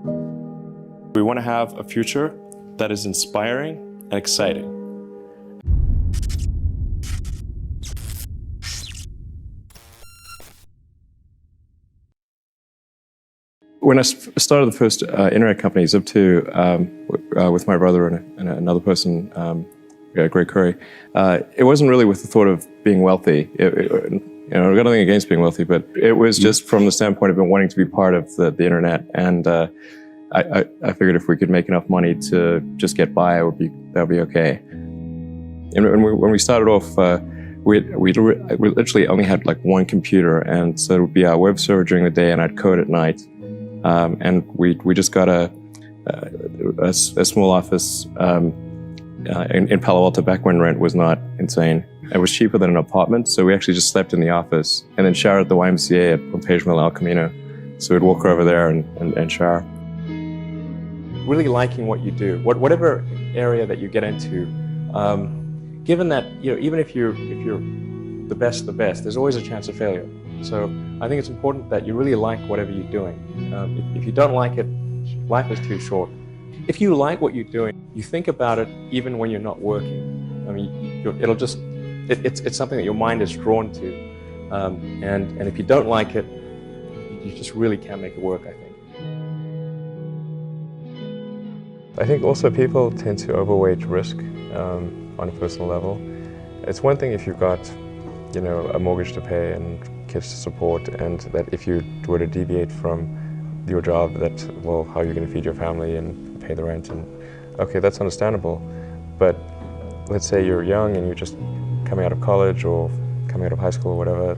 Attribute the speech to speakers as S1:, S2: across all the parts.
S1: We want to have a future that is inspiring and exciting. When I started the first internet company, Zip2, with my brother and another person, Greg Curry, it wasn't really with the thought of being wealthy. I've got nothing against being wealthy, but it was just from the standpoint of wanting to be part of the internet. And I figured if we could make enough money to just get by, that would be okay. And when we started off, we literally only had like one computer, and so it would be our web server during the day, and I'd code at night. And we just got a small office in Palo Alto back when rent was not insane. It was cheaper than an apartment, so we actually just slept in the office and then showered at the YMCA at Page Mill, El Camino. So we'd walk over there and shower. Really liking what you do, whatever area that you get into, given that even if you're the best, there's always a chance of failure. So I think it's important that you really like whatever you're doing. If you don't like it, life is too short. If you like what you're doing, you think about it even when you're not working. I mean, it's something that your mind is drawn to. And if you don't like it, you just really can't make it work, I think. I think also people tend to overweight risk on a personal level. It's one thing if you've got, a mortgage to pay and kids to support, and that if you were to deviate from your job, how are you going to feed your family and pay the rent? And okay, that's understandable. But let's say you're young and you're just coming out of college or coming out of high school or whatever.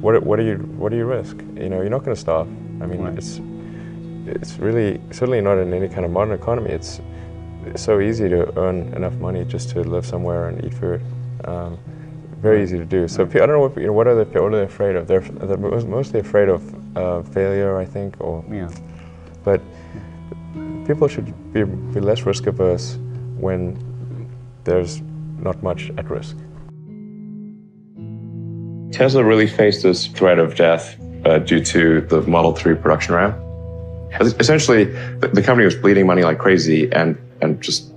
S1: What do you risk? You're not going to starve. I mean, right. It's really certainly not in any kind of modern economy. It's so easy to earn enough money just to live somewhere and eat food. Very easy to do. So I don't know what are they afraid of? They're mostly afraid of failure, I think. But people should be less risk averse when there's not much at risk. Tesla really faced this threat of death due to the Model 3 production ramp. Essentially, the company was bleeding money like crazy, and just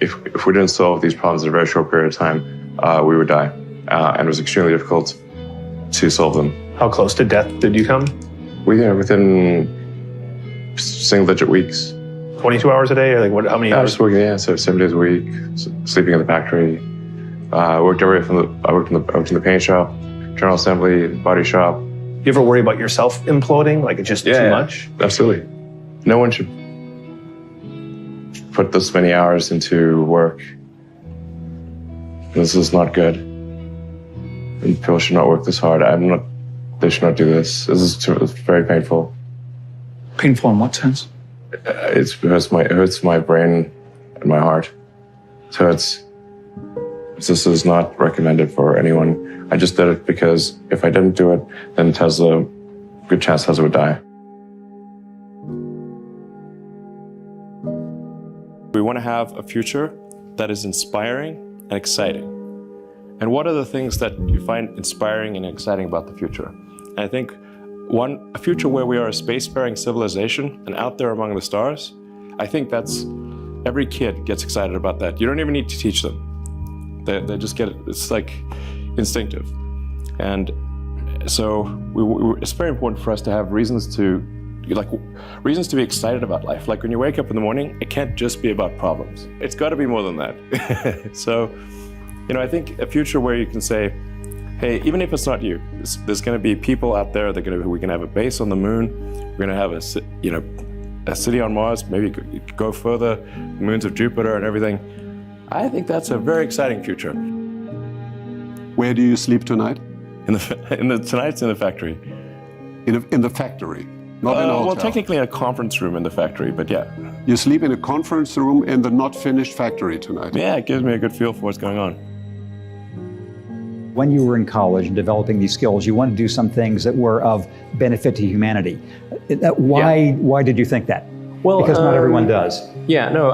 S1: if we didn't solve these problems in a very short period of time, we would die. And it was extremely difficult to solve them.
S2: How close to death did you come?
S1: Within single-digit weeks.
S2: 22 hours a day, or how many hours?
S1: I was working, so 7 days a week, sleeping in the factory. I worked in the paint shop, general assembly, body shop.
S2: You ever worry about yourself imploding? Like it's just too much?
S1: Absolutely. No one should put this many hours into work. This is not good. And people should not work this hard. They should not do this. It's very painful.
S3: Painful in what sense?
S1: It hurts my brain and my heart. So this is not recommended for anyone. I just did it because if I didn't do it, then good chance Tesla would die. We want to have a future that is inspiring and exciting. And what are the things that you find inspiring and exciting about the future? And I think a future where we are a spacefaring civilization and out there among the stars, I think every kid gets excited about that. You don't even need to teach them. They just get it. It's like instinctive. And so it's very important for us to have reasons to be excited about life. Like when you wake up in the morning, it can't just be about problems. It's got to be more than that. So, I think a future where you can say, hey, even if it's not you, there's going to be people out there we can have a base on the moon. We're going to have a city on Mars, maybe go further, moons of Jupiter and everything. I think that's a very exciting future.
S4: Where do you sleep tonight?
S1: Tonight's in the factory.
S4: In the factory, not in a hotel?
S1: Well, technically in a conference room in the factory, but yeah.
S4: You sleep in a conference room in the not finished factory tonight?
S1: Yeah, it gives me a good feel for what's going on.
S3: When you were in college and developing these skills, you wanted to do some things that were of benefit to humanity. Why did you think that? Well, because not everyone does.
S1: Yeah, no,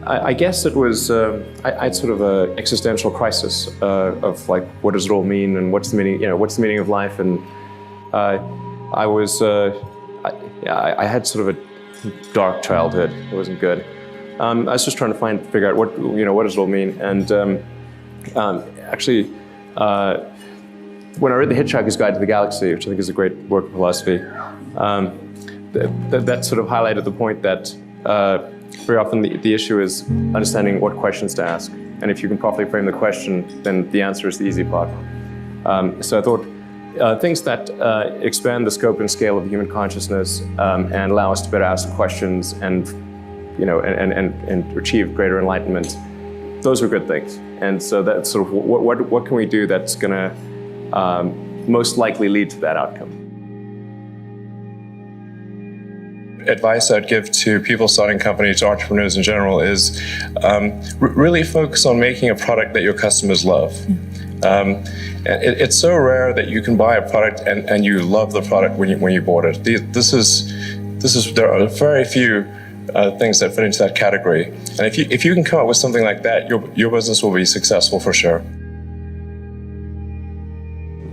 S1: I guess it was, I had sort of an existential crisis of like, what does it all mean and what's the meaning of life? And I had sort of dark childhood. It wasn't good. I was just trying to figure out what does it all mean. And actually, when I read The Hitchhiker's Guide to the Galaxy, which I think is a great work of philosophy, that sort of highlighted the point that very often the issue is understanding what questions to ask. And if you can properly frame the question, then the answer is the easy part. So I thought things that expand the scope and scale of human consciousness and allow us to better ask questions and achieve greater enlightenment, those are good things. And so that's sort of what can we do that's going to most likely lead to that outcome. Advice I'd give to people starting companies, to entrepreneurs in general, is really focus on making a product that your customers love. It's so rare that you can buy a product and you love the product when you bought it. There are very few things that fit into that category. And if you can come up with something like that, your business will be successful for sure.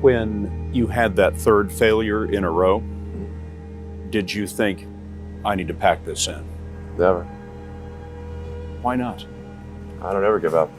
S5: When you had that third failure in a row, did you think, I need to pack this in?
S1: Never.
S5: Why not?
S1: I don't ever give up.